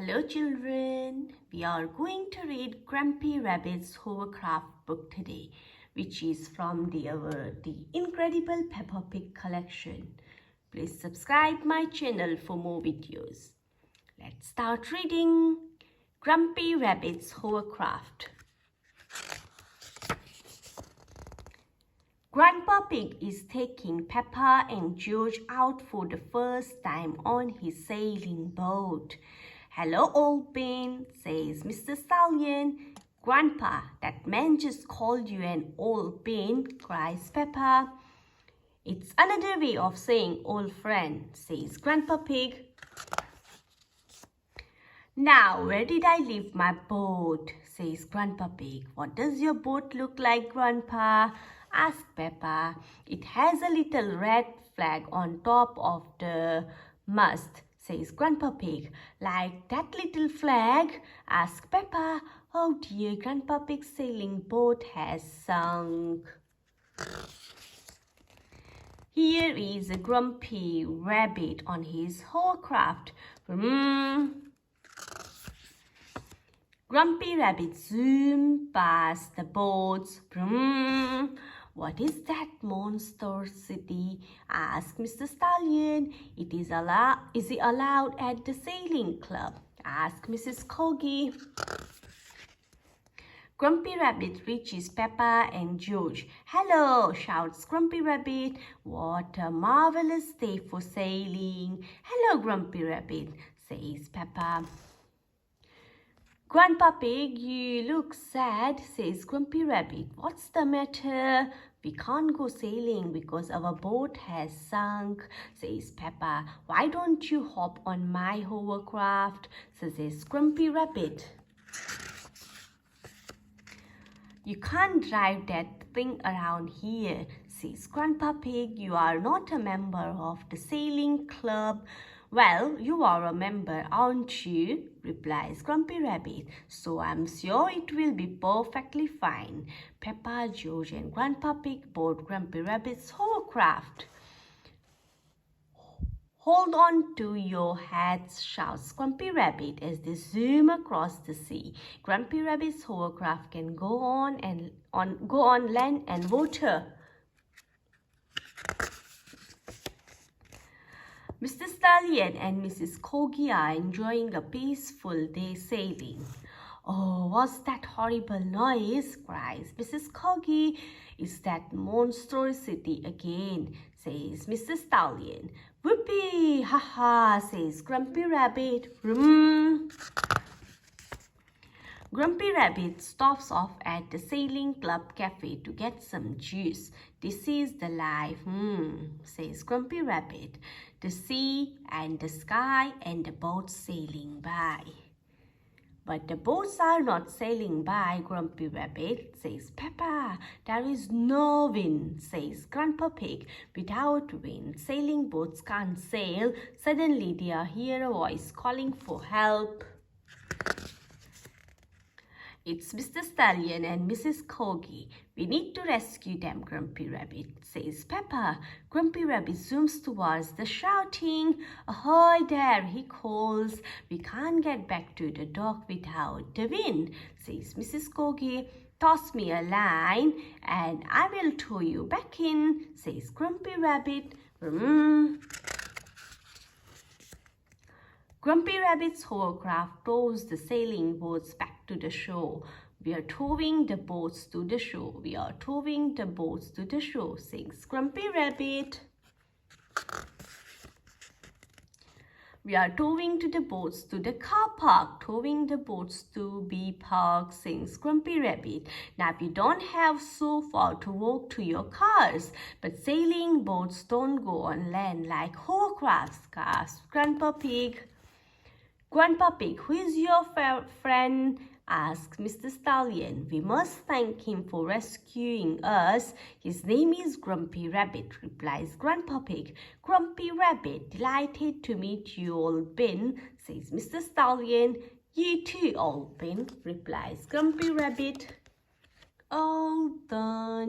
Hello children, we are going to read Grampy Rabbit's Hovercraft book today, which is from the Incredible Peppa Pig collection. Please subscribe my channel for more videos. Let's start reading Grampy Rabbit's Hovercraft. Grandpa Pig is taking Peppa and George out for the first time on his sailing boat. "Hello, old bean," says Mr. Stallion. "Grandpa, that man just called you an old bean," cries Peppa. "It's another way of saying old friend," says Grandpa Pig. "Now, where did I leave my boat?" says Grandpa Pig. "What does your boat look like, Grandpa?" asked Peppa. "It has a little red flag on top of the mast," says Grandpa Pig. "Like that little flag?" asked Peppa. "Oh dear, Grandpa Pig's sailing boat has sunk." Here is a grumpy rabbit on his hovercraft. Grumpy Rabbit zoomed past the boats. "What is that monstrosity?" asked Mr. Stallion. Is it allowed at the sailing club?" asked Mrs. Corgi. Grumpy Rabbit reaches Peppa and George. "Hello," shouts Grumpy Rabbit. "What a marvelous day for sailing." "Hello, Grumpy Rabbit," says Peppa. "Grandpa Pig, you look sad," says Grumpy Rabbit. "What's the matter?" "We can't go sailing because our boat has sunk," says Peppa. "Why don't you hop on my hovercraft?" says Grumpy Rabbit. "You can't drive that thing around here," says Grandpa Pig. "You are not a member of the sailing club." "Well, you are a member, aren't you?" replies Grumpy Rabbit. "So I'm sure it will be perfectly fine." Peppa, George and Grandpa Pig board Grumpy Rabbit's hovercraft. "Hold on to your hats," shouts Grumpy Rabbit as they zoom across the sea. Grumpy Rabbit's hovercraft can go on land and water. Mr. Stallion and Mrs. Corgi are enjoying a peaceful day sailing. "Oh, what's that horrible noise?" cries Mrs. Corgi. "It's that monstrosity again," says Mr. Stallion. "Whoopee! Ha ha!" says Grumpy Rabbit. Grumpy Rabbit stops off at the Sailing Club Cafe to get some juice. "This is the life, says Grumpy Rabbit. "The sea and the sky and the boats sailing by." "But the boats are not sailing by, Grumpy Rabbit," says Peppa. "There is no wind," says Grandpa Pig. "Without wind, sailing boats can't sail." Suddenly they hear a voice calling for help. "It's Mr. Stallion and Mrs. Corgi. We need to rescue them, Grumpy Rabbit," says Peppa. Grumpy Rabbit zooms towards the shouting. "Ahoy there," he calls. "We can't get back to the dock without the wind," says Mrs. Corgi. "Toss me a line and I will tow you back in," says Grumpy Rabbit. Grumpy Rabbit's hovercraft tows the sailing boats back to the shore. "We are towing the boats to the shore. We are towing the boats to the shore," sings Grumpy Rabbit. "We are towing to the boats to the car park. Towing the boats to be parked," sings Grumpy Rabbit. "Now you don't have so far to walk to your cars." "But sailing boats don't go on land like hovercrafts," gasps Grandpa Pig. "Grandpa Pig, who is your friend?" asks Mr. Stallion. "We must thank him for rescuing us. His name is Grumpy Rabbit," replies Grandpa Pig. "Grumpy Rabbit, delighted to meet you, old bean," says Mr. Stallion. "You too, old bean," replies Grumpy Rabbit. All done.